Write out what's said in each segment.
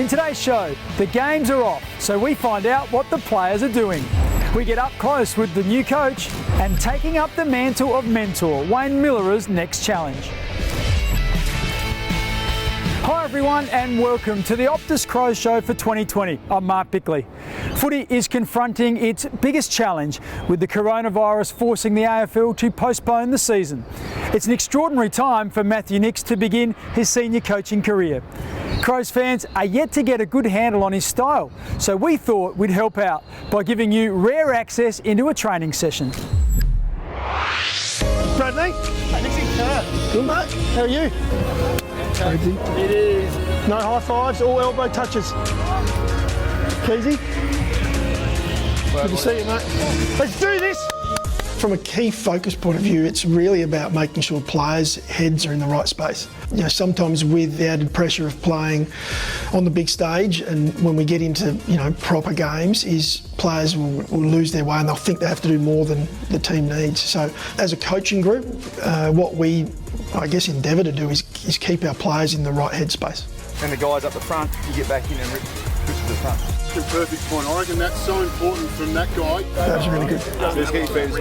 In today's show, the games are off, so we find out what the players are doing. We get up close with the new coach and taking up the mantle of mentor, Wayne Milera's next challenge. Hi everyone and welcome to the Optus Crows Show for 2020. I'm Mark Bickley. Footy is confronting its biggest challenge with the coronavirus forcing the AFL to postpone the season. It's an extraordinary time for Matthew Nicks to begin his senior coaching career. Crows fans are yet to get a good handle on his style, so we thought we'd help out by giving you rare access into a training session. Bradley? Hey, Nixie. Good mate, how are you? It is. No high fives, all elbow touches. Keezy? Good to see you, mate. Let's do this! From a key focus point of view, it's really about making sure players' heads are in the right space. You know, sometimes with the added pressure of playing on the big stage, and when we get into, proper games, is players will lose their way and they'll think they have to do more than the team needs. So as a coaching group, what we, endeavour to do is keep our players in the right headspace. And the guys up the front, you get back in and push to the front. Good, perfect point. I reckon that's so important from that guy. That was really good.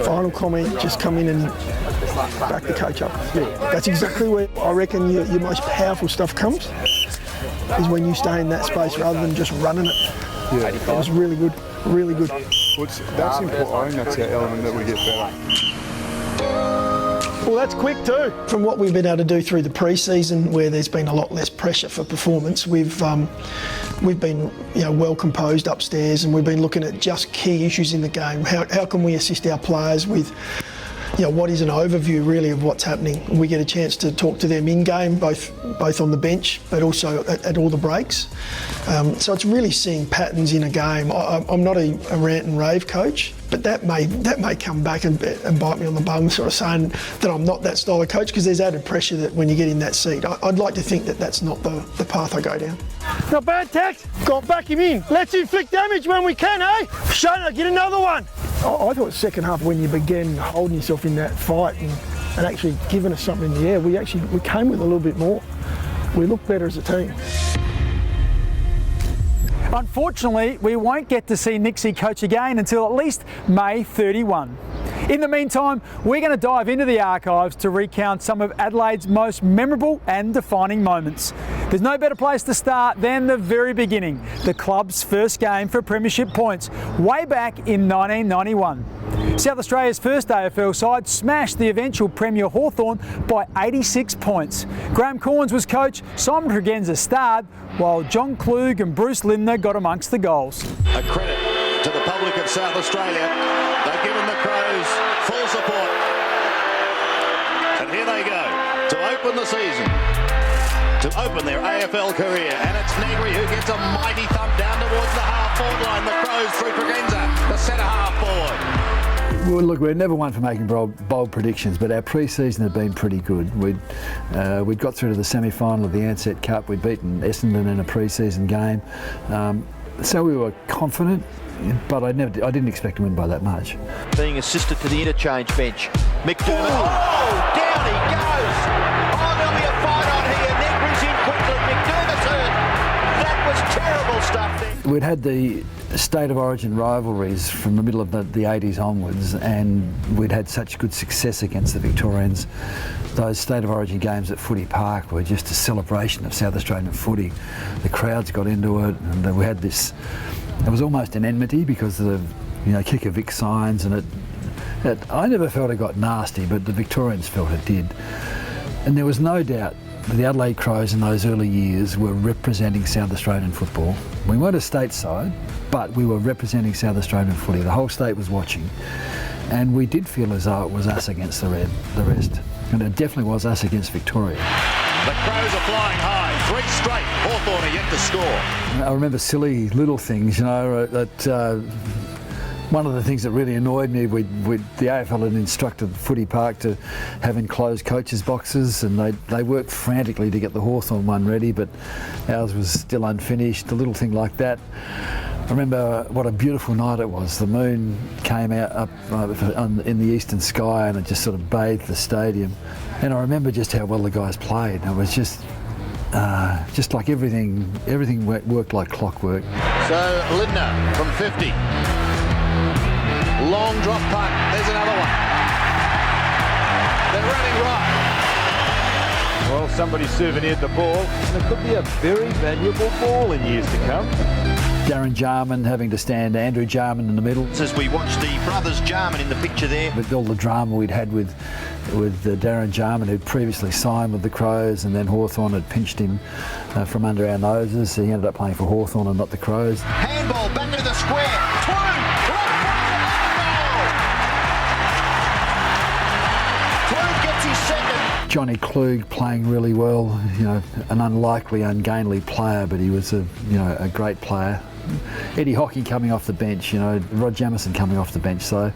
Final comment, just come in and back the coach up. Yeah, that's exactly where I reckon your most powerful stuff comes, is when you stay in that space rather than just running it. Yeah, it was really good, really good. That's important. I think that's our element that we get better. Well, that's quick too. From what we've been able to do through the pre-season, where there's been a lot less pressure for performance, we've been well composed upstairs, and we've been looking at just key issues in the game. How can we assist our players with what is an overview really of what's happening? We get a chance to talk to them in game, both on the bench, but also at all the breaks. So it's really seeing patterns in a game. I'm not a rant and rave coach, but that may come back and bite me on the bum, sort of saying that I'm not that style of coach, because there's added pressure that when you get in that seat. I'd like to think that that's not the path I go down. Not bad, Tex. Got back him in. Let's inflict damage when we can, eh? Shona, get another one. I thought second half, when you began holding yourself in that fight and actually giving us something in the air, we came with a little bit more. We looked better as a team. Unfortunately, we won't get to see Nixie coach again until at least May 31. In the meantime, we're going to dive into the archives to recount some of Adelaide's most memorable and defining moments. There's no better place to start than the very beginning, the club's first game for premiership points, way back in 1991. South Australia's first AFL side smashed the eventual Premier Hawthorn by 86 points. Graham Corns was coach, Simon Tregenza starred, while John Klug and Bruce Lindner got amongst the goals. A credit to the public of South Australia. They've given the Crows full support. And here they go to open the season, to open their AFL career. And it's Negri who gets a mighty thump down towards the half-forward line. The Crows through Tregenza, the centre half-forward. Well, look, we're never one for making bold predictions, but our pre-season had been pretty good. We'd got through to the semi-final of the Ansett Cup. We'd beaten Essendon in a pre-season game, so we were confident. But I didn't expect to win by that much. Being assisted to the interchange bench, McDermott. Oh, down he goes! Oh, there'll be a fight on here. Negri's in quickly. McDermott's hurt. That was terrible stuff there. We'd had the State of Origin rivalries from the middle of the 80s onwards, and we'd had such good success against the Victorians. Those State of Origin games at Footy Park were just a celebration of South Australian footy. The crowds got into it, and we had this. It was almost an enmity because of the kick a Vic signs, and I never felt it got nasty, but the Victorians felt it did. And there was no doubt that the Adelaide Crows in those early years were representing South Australian football. We weren't a state side, but we were representing South Australian footy. The whole state was watching, and we did feel as though it was us against the rest. And it definitely was us against Victoria. The Crows are flying high. 3 straight. Hawthorn are yet to score. I remember silly little things, that one of the things that really annoyed me, the AFL had instructed Footy Park to have enclosed coaches' boxes, and they worked frantically to get the Hawthorn one ready, but ours was still unfinished, a little thing like that. I remember what a beautiful night it was. The moon came out up in the eastern sky, and it just sort of bathed the stadium. And I remember just how well the guys played. It was just just like everything worked like clockwork. So Lindner from 50. Long drop punt. There's another one. They're running right. Well, somebody souvenired the ball, and it could be a very valuable ball in years to come. Darren Jarman having to stand Andrew Jarman in the middle. As we watch the brothers Jarman in the picture there. With all the drama we'd had with Darren Jarman, who'd previously signed with the Crows, and then Hawthorn had pinched him from under our noses. He ended up playing for Hawthorn and not the Crows. Handball back into the square. Clune gets his second. Johnny Klug playing really well, an unlikely, ungainly player, but he was a great player. Eddie Hockey coming off the bench, Rod Jamieson coming off the bench, so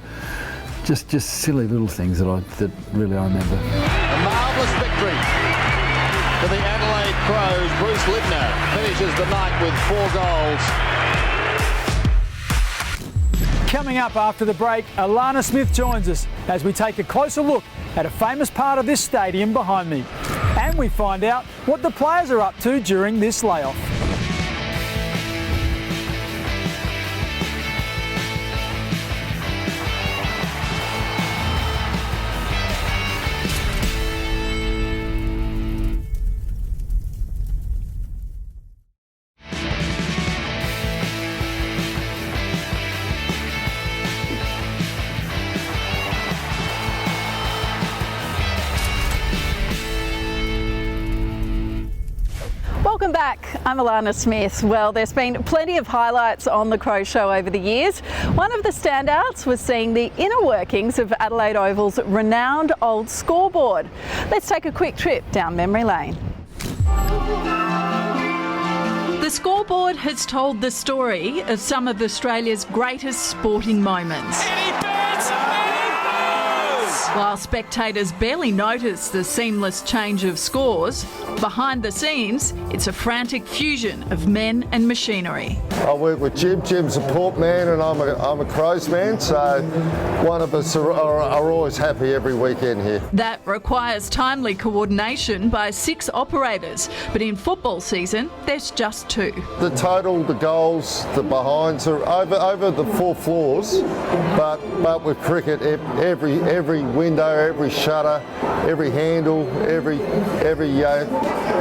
just silly little things that really I remember. A marvellous victory for the Adelaide Crows. Bruce Lindner finishes the night with 4 goals. Coming up after the break, Alana Smith joins us as we take a closer look at a famous part of this stadium behind me. And we find out what the players are up to during this layoff. Welcome back. I'm Alana Smith. Well, there's been plenty of highlights on the Crows Show over the years. One of the standouts was seeing the inner workings of Adelaide Oval's renowned old scoreboard. Let's take a quick trip down memory lane. The scoreboard has told the story of some of Australia's greatest sporting moments. While spectators barely notice the seamless change of scores, behind the scenes, it's a frantic fusion of men and machinery. I work with Jim. Jim's a Port man and I'm a Crows man, so one of us are always happy every weekend here. That requires timely coordination by 6 operators, but in football season, there's just 2. The total, the goals, the behinds are over the 4 floors, but with cricket, every window, every shutter, every handle, every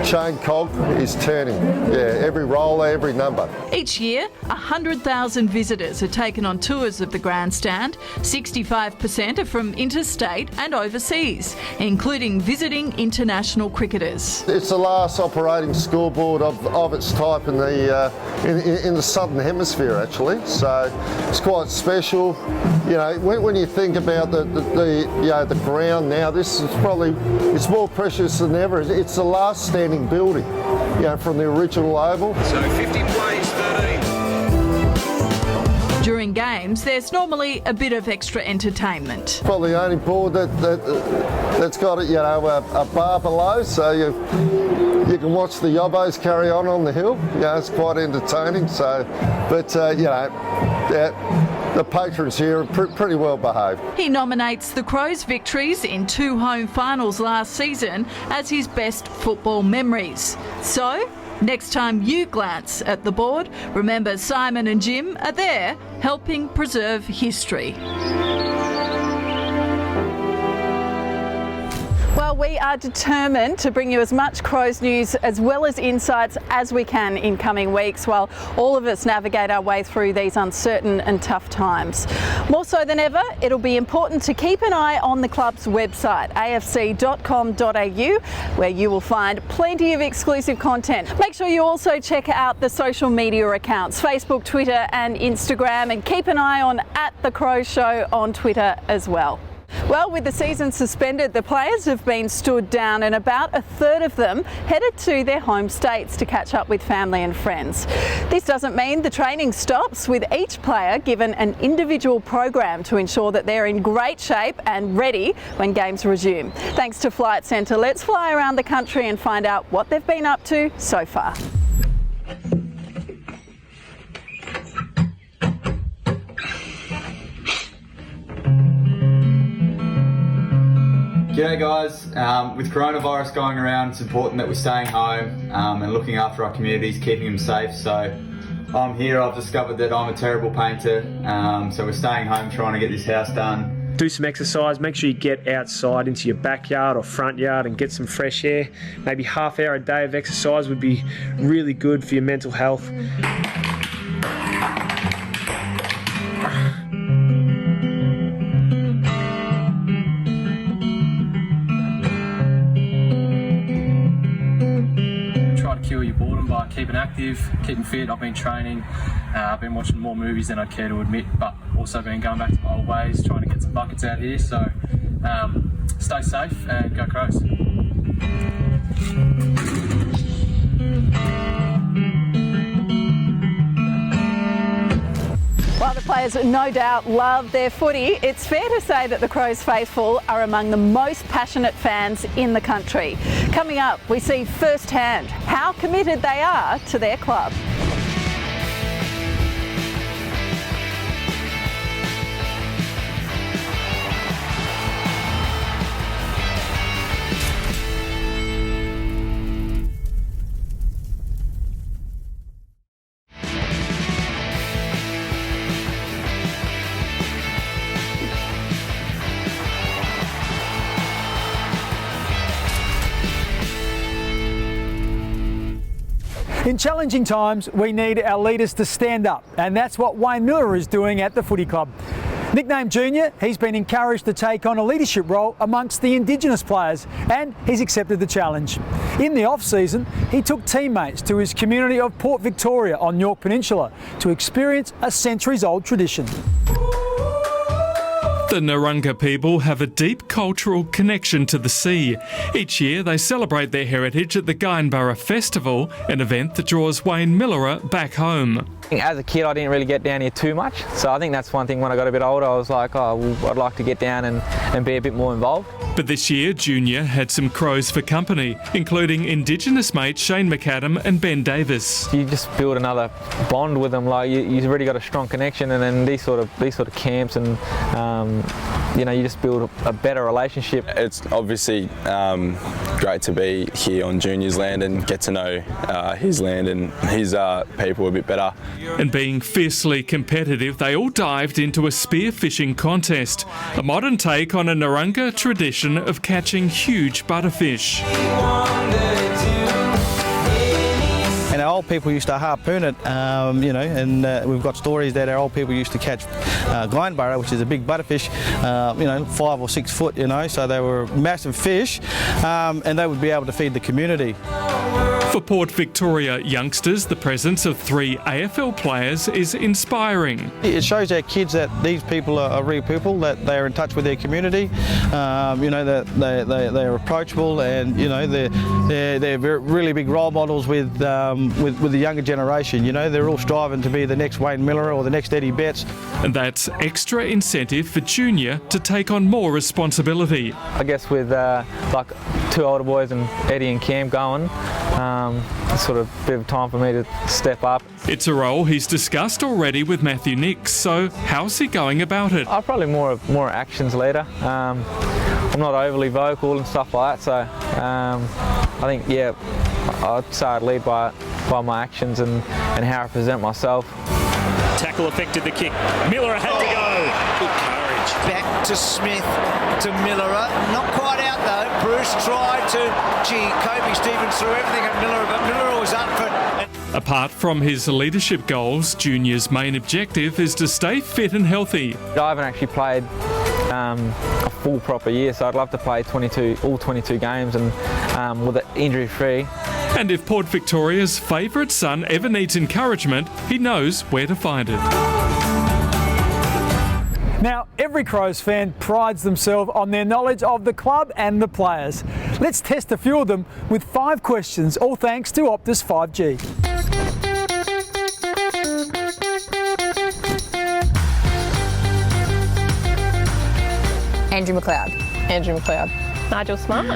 chain cog is turning. Yeah, every roller, every number. Each year, 100,000 visitors are taken on tours of the grandstand. 65% are from interstate and overseas, including visiting international cricketers. It's the last operating scoreboard of its type in the southern hemisphere, actually. So it's quite special. When you think about the ground now, this is it's more precious than ever. It's the last standing building, from the original Oval. So 50 plays, 13. During games, there's normally a bit of extra entertainment. Probably the only board that's got a bar below, so you can watch the yobbos carry on the hill. It's quite entertaining. So, but the patrons here are pretty well behaved. He nominates the Crows' victories in 2 home finals last season as his best football memories. So, next time you glance at the board, remember Simon and Jim are there helping preserve history. Well, we are determined to bring you as much Crows news as well as insights as we can in coming weeks while all of us navigate our way through these uncertain and tough times. More so than ever, it'll be important to keep an eye on the club's website, afc.com.au, where you will find plenty of exclusive content. Make sure you also check out the social media accounts, Facebook, Twitter and Instagram, and keep an eye on @The Crows Show on Twitter as well. Well, with the season suspended, the players have been stood down and about a third of them headed to their home states to catch up with family and friends. This doesn't mean the training stops, with each player given an individual program to ensure that they're in great shape and ready when games resume. Thanks to Flight Centre, let's fly around the country and find out what they've been up to so far. G'day guys. With coronavirus going around, it's important that we're staying home and looking after our communities, keeping them safe. So I'm here, I've discovered that I'm a terrible painter, so we're staying home trying to get this house done. Do some exercise, make sure you get outside into your backyard or front yard and get some fresh air. Maybe half hour a day of exercise would be really good for your mental health. Cure your boredom by keeping active, keeping fit. I've been training, I've been watching more movies than I'd care to admit, but also been going back to my old ways, trying to get some buckets out here. So stay safe and go Crows. While the players no doubt love their footy, it's fair to say that the Crows faithful are among the most passionate fans in the country. Coming up, we see firsthand how committed they are to their club. In challenging times, we need our leaders to stand up, and that's what Wayne Milera is doing at the footy club. Nicknamed Junior, he's been encouraged to take on a leadership role amongst the Indigenous players, and he's accepted the challenge. In the off-season, he took teammates to his community of Port Victoria on York Peninsula to experience a centuries-old tradition. The Narungga people have a deep cultural connection to the sea. Each year they celebrate their heritage at the Guyonborough Festival, an event that draws Wayne Milera back home. As a kid I didn't really get down here too much, so I think that's one thing when I got a bit older I was like, oh, well, I'd like to get down and be a bit more involved. But this year Junior had some Crows for company, including Indigenous mates Shane McAdam and Ben Davis. You just build another bond with them, like you've already got a strong connection, and then these sort of camps and you know, you just build a better relationship. It's obviously great to be here on Junior's land and get to know his land and his people a bit better. And being fiercely competitive, they all dived into a spearfishing contest, a modern take on a Narungga tradition of catching huge butterfish. And our old people used to harpoon it, you know, and we've got stories that our old people used to catch Guyonborough, which is a big butterfish, you know, 5 or 6 foot, you know, so they were massive fish, and they would be able to feed the community. For Port Victoria youngsters, the presence of 3 AFL players is inspiring. It shows our kids that these people are real people, that they're in touch with their community, you know, that they're approachable, and you know they're really big role models with the younger generation. You know, they're all striving to be the next Wayne Milera or the next Eddie Betts. And that's extra incentive for Junior to take on more responsibility. I guess with like 2 older boys and Eddie and Cam going, it's sort of a bit of time for me to step up. It's a role he's discussed already with Matthew Nix, so how's he going about it? I'm probably more actions leader. I'm not overly vocal and stuff like that, so I think, yeah, I'd say I'd lead by my actions and how I present myself. Tackle affected the kick. Milera had to go. Good courage. Back to Smith, to Milera. Not quite out though. Bruce tried to, Kobe Stevens threw everything at Milera, but Milera was up for it. Apart from his leadership goals, Junior's main objective is to stay fit and healthy. I haven't actually played a full proper year, so I'd love to play all 22 games and with it injury free. And if Port Victoria's favourite son ever needs encouragement, he knows where to find it. Now, every Crows fan prides themselves on their knowledge of the club and the players. Let's test a few of them with 5 questions, all thanks to Optus 5G. Andrew McLeod. Andrew McLeod. Nigel Smart.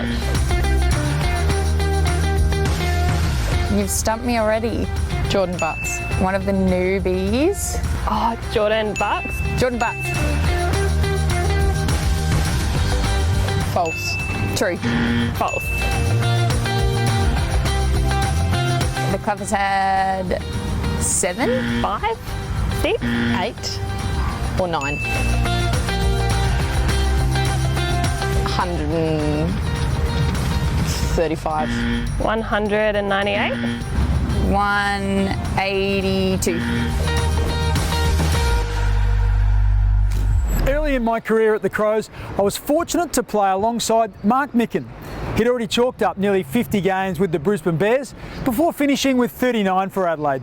You've stumped me already. Jordan Butts. One of the newbies. Oh, Jordan Butts. Jordan Butts. False. True. False. The club has had 7, 5, 6, 8, or 9. 135. 198. 182. Early in my career at the Crows, I was fortunate to play alongside Mark Mickan. He'd already chalked up nearly 50 games with the Brisbane Bears before finishing with 39 for Adelaide.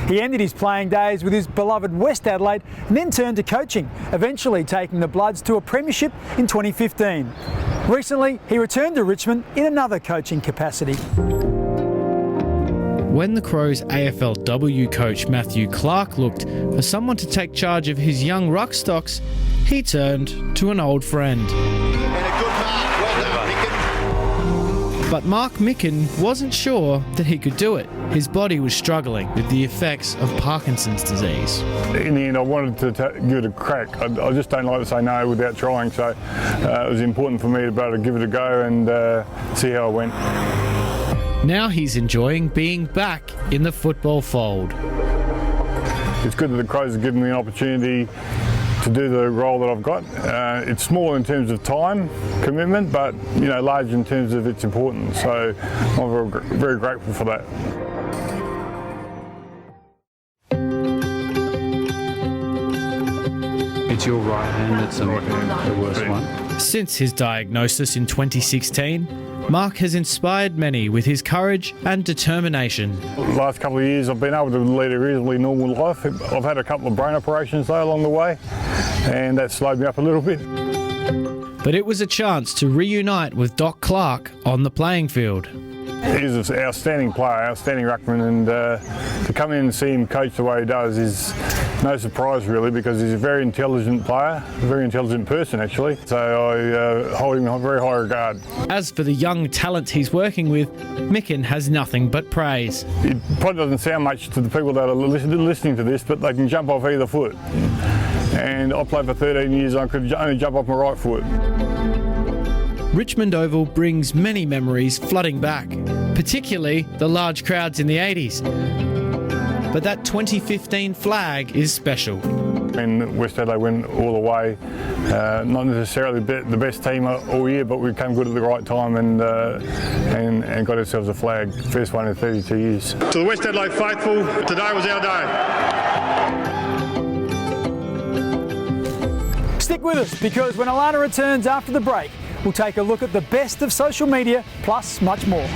He ended his playing days with his beloved West Adelaide and then turned to coaching, eventually taking the Bloods to a premiership in 2015. Recently, he returned to Richmond in another coaching capacity. When the Crows AFLW coach Matthew Clark looked for someone to take charge of his young ruckstocks, he turned to an old friend. But Mark Mickan wasn't sure that he could do it. His body was struggling with the effects of Parkinson's disease. In the end, I wanted to give it a crack. I just don't like to say no without trying, so it was important for me to be able to give it a go and see how it went. Now he's enjoying being back in the football fold. It's good that the Crows have given me an opportunity to do the role that I've got. It's small in terms of time commitment, but large in terms of its importance. So I'm very grateful for that. It's your right hand that's the worst one. Since his diagnosis in 2016, Mark has inspired many with his courage and determination. The last couple of years I've been able to lead a reasonably normal life. I've had a couple of brain operations though along the way, and that slowed me up a little bit. But it was a chance to reunite with Doc Clark on the playing field. He's an outstanding player, outstanding ruckman, and to come in and see him coach the way he does is no surprise really, because he's a very intelligent player, a very intelligent person actually, so I hold him in very high regard. As for the young talent he's working with, Mickan has nothing but praise. It probably doesn't sound much to the people that are listening to this, but they can jump off either foot. And I played for 13 years, I could only jump off my right foot. Richmond Oval brings many memories flooding back, particularly the large crowds in the 80s. But that 2015 flag is special. And West Adelaide went all the way, not necessarily the best team all year, but we came good at the right time and got ourselves a flag, first one in 32 years. To the West Adelaide faithful, today was our day. Stick with us, because when Alana returns after the break, we'll take a look at the best of social media, plus much more.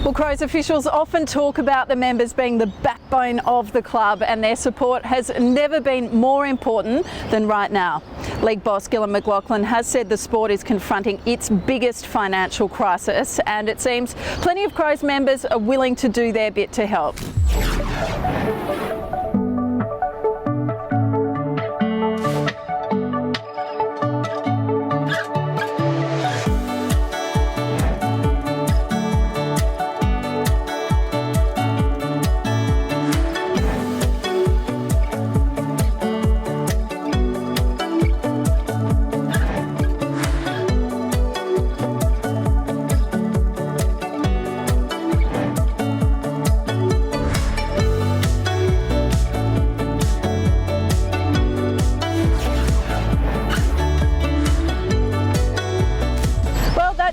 Well, Crows officials often talk about the members being the backbone of the club, and their support has never been more important than right now. League boss Gillon McLaughlin has said the sport is confronting its biggest financial crisis, and it seems plenty of Crows members are willing to do their bit to help.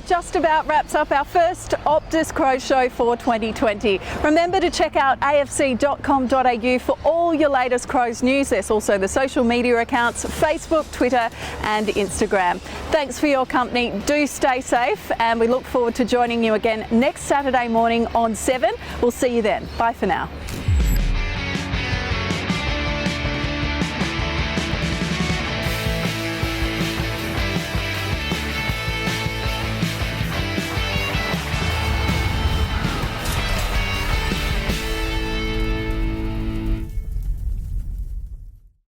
Just about wraps up our first Optus Crows Show for 2020. Remember to check out afc.com.au for all your latest Crows news. There's also the social media accounts, Facebook, Twitter and Instagram. Thanks for your company. Do stay safe, and we look forward to joining you again next Saturday morning on 7. We'll see you then. Bye for now.